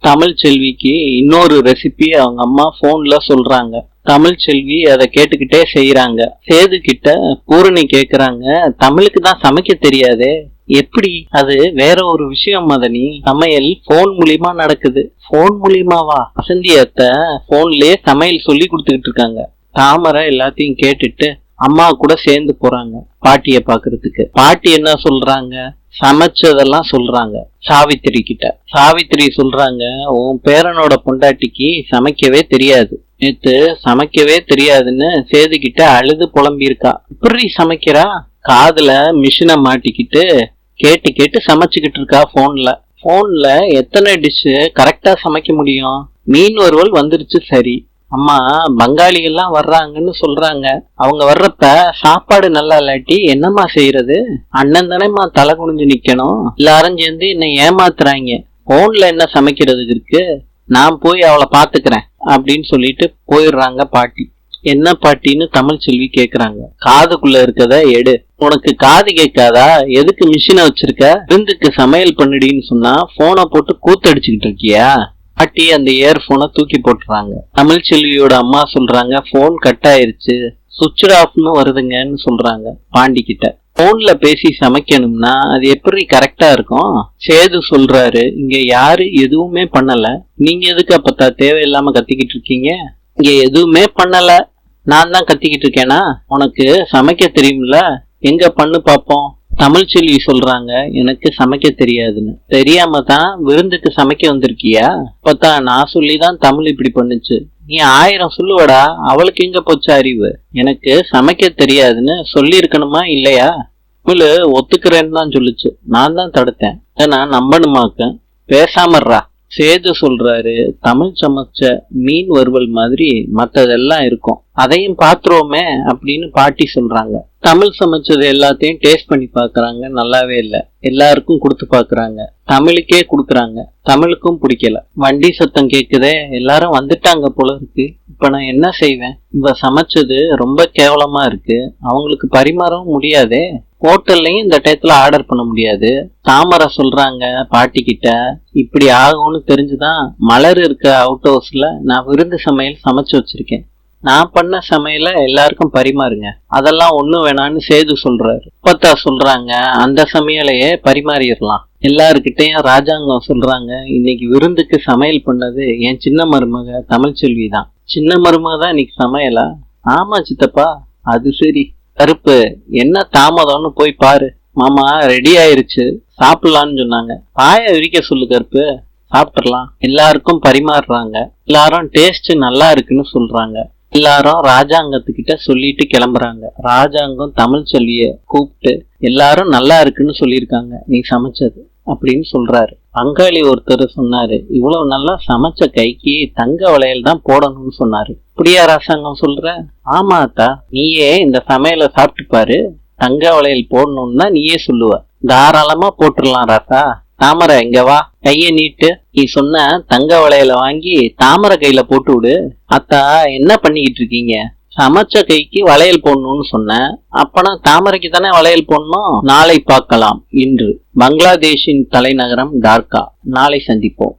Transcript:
தமிழ் செல்விக்கு இன்னொரு ரெசிபி அவங்க அம்மா போன்ல சொல்றாங்க. தமிழ் செல்வி அதை கேட்டுக்கிட்டே செய்யறாங்க. சேது கிட்ட பூரணி கேக்குறாங்க, தமிழுக்கு தான் சமைக்க தெரியாதே, எப்படி? அது வேற ஒரு விஷயம் மதனி. சமையல் போன் மூலியமா நடக்குது. போன் மூலியமாவா? வசந்தி அத்தை போன்லயே சமையல் சொல்லி கொடுத்துக்கிட்டு இருக்காங்க. தாமரை எல்லாத்தையும் கேட்டுட்டு அம்மா கூட சேர்ந்து போறாங்க பாட்டிய பாக்குறதுக்கு. பாட்டி என்ன சொல்றாங்க? சமைச்சதெல்லாம் சொல்றாங்க சாவித்திரி கிட்ட. சாவித்திரி சொல்றாங்க, உன் பேரனோட பொண்டாட்டிக்கு சமைக்கவே தெரியாது, நேத்து சமைக்கவே தெரியாதுன்னு சேது கிட்ட அழுது புலம்பி இருக்கா. இப்படி சமைக்கிறா? காதுல மிஷினை மாட்டிக்கிட்டு கேட்டு கேட்டு சமைச்சுக்கிட்டு இருக்கா போன்ல. போன்ல எத்தனை டிஷ் கரெக்டா சமைக்க முடியும்? மீன் வறுவல் வந்துருச்சு, சரி. அம்மா பங்காளிகள்லாம் வர்றாங்கன்னு சொல்றாங்க. அவங்க வர்றப்ப சாப்பாடு நல்லா இல்லாட்டி என்னம்மா செய்யறது? அண்ணன் தானேம்மா தலை குனிஞ்சு நிக்கணும். எல்லாரும் சேர்ந்து என்னை ஏமாத்துறாங்க. போன்ல என்ன சமைக்கிறதுக்கு இருக்கு? நான் போய் அவளை பாத்துக்கிறேன் அப்படின்னு சொல்லிட்டு போயிடுறாங்க பாட்டி. என்ன பாட்டின்னு தமிழ் செல்வி கேக்குறாங்க. காதுக்குள்ள இருக்கத எடு. உனக்கு காது கேட்காதா? எதுக்கு மிஷினை வச்சிருக்க? விருந்துக்கு சமையல் பண்ணிடின்னு சொன்னா போனை போட்டு கூத்தடிச்சுக்கிட்டு இருக்கியா? பாட்டி அந்த இயர்போனை தூக்கி போட்டுறாங்க. தமிழ் செல்வியோட அம்மா சொல்றாங்க, போன் கட் ஆயிருச்சு, சுவிட்ச் ஆஃப்னு வருதுங்கன்னு சொல்றாங்க பாண்டி கிட்ட. போன்ல பேசி சமைக்கணும்னா அது எப்படி கரெக்டா இருக்கும்? சேது சொல்றாரு, இங்க யாரு எதுவுமே பண்ணல, நீங்க எதுக்கு அப்பத்தா தேவையில்லாம கத்திக்கிட்டு இருக்கீங்க? இங்க எதுவுமே பண்ணல, நான் தான் கத்திக்கிட்டு இருக்கேனா? உனக்கு சமைக்க தெரியும்ல, எங்க பண்ணு பாப்போம். தமிழ் செல்வி சொல்றாங்க, எனக்கு சமைக்க தெரியாதுன்னு. தெரியாம தான் விருந்துக்கு சமைக்க வந்திருக்கியா? அப்பதான் நான் சொல்லிதான் தமிழ் இப்படி பண்ணுச்சு. நீ 1000 சொல்லுவடா, அவளுக்கு எங்க போச்சு அறிவு? எனக்கு சமைக்க தெரியாதுன்னு சொல்லி இருக்கணுமா இல்லையா? தமிழ் ஒத்துக்கிறேன்னு தான் சொல்லுச்சு, நான் தான் தடுத்தேன். நான் நம்பணுமாக்க? பேசாமறா. சேது சொல்றாரு, தமிழ் சமைச்ச மீன் வறுவல் மாதிரி மத்ததெல்லாம் இருக்கும், அதையும் பாத்துருவோமே அப்படின்னு பாட்டி சொல்றாங்க. தமிழ் சமைச்சது எல்லாத்தையும் டேஸ்ட் பண்ணி பாக்குறாங்க, நல்லாவே இல்ல. எல்லாருக்கும் கொடுத்து பாக்குறாங்க, தமிழுக்கே குடுக்குறாங்க, தமிழுக்கும் பிடிக்கல. வண்டி சத்தம் கேக்குதே, எல்லாரும் வந்துட்டாங்க போல இருக்கு. இப்ப நான் என்ன செய்வேன்? இவ சமைச்சது ரொம்ப கேவலமா இருக்கு, அவங்களுக்கு பரிமாறவும் முடியாதே, ஹோட்டல்லையும் இந்த டயத்துல ஆர்டர் பண்ண முடியாது. தாமரை சொல்றாங்க பாட்டி கிட்ட, இப்படி ஆகும்னு தெரிஞ்சுதான் மலர் இருக்க அவுட் ஹவுஸ்ல நான் விருந்து சமையல் சமைச்சு வச்சிருக்கேன், நான் பண்ண சமையல எல்லாருக்கும் பரிமாறுங்க, அதெல்லாம் ஒண்ணும் வேணான்னு சேது சொல்றாரு. அப்பத்தா சொல்றாங்க, அந்த சமையலையே பரிமாறிடலாம். எல்லாருக்கிட்டையும் ராஜாங்கம் சொல்றாங்க, இன்னைக்கு விருந்துக்கு சமையல் பண்ணது என் சின்ன மருமக தமிழ் செல்வி தான். சின்ன மருமக தான் இன்னைக்கு சமையலா? ஆமா சித்தப்பா. அது சரி. கருப்பு, என்ன தாமதம்னு போய் பாரு. மாமா ரெடி ஆயிருச்சு, சாப்பிடலான்னு சொன்னாங்க. பாய விரிக்க சொல்லு கருப்பு, சாப்பிடலாம். எல்லாருக்கும் பரிமாறுறாங்க. எல்லாரும் டேஸ்ட் நல்லா இருக்குன்னு சொல்றாங்க. எல்லாரும் ராஜாங்கத்துக்கிட்ட சொல்லிட்டு கிளம்புறாங்க. ராஜாங்கம் தமிழ் செல்விய கூப்பிட்டு, எல்லாரும் நல்லா இருக்குன்னு சொல்லியிருக்காங்க நீ சமைச்சது அப்படின்னு சொல்றாரு. பங்காளி ஒருத்தர் சொன்னாரு, இவ்வளவு நல்லா சமைச்ச கைக்கு தங்க வளையல் தான் போடணும்னு சொன்னாரு. அப்படியா ராசாங்கம் சொல்ற? ஆமா அத்தா, நீயே இந்த சமையலை சாப்பிட்டு பாரு, தங்க வளையல் போடணும்னா நீயே சொல்லுவ. தாராளமா போட்டுடலாம் ராசா. தாமரை இங்க வா, கைய நீட்டு. நீ சொன்ன தங்க வளையல வாங்கி தாமரை கையில போட்டு விடு. அத்தா என்ன பண்ணிக்கிட்டு இருக்கீங்க? சமைச்ச கைக்கு வளையல் போடணும்னு சொன்னேன், அப்பனா தாமரைக்கு தானே வளையல் போடணும். நாளை பார்க்கலாம். இன்று பங்களாதேஷின் தலைநகரம் டாக்கா. நாளை சந்திப்போம்.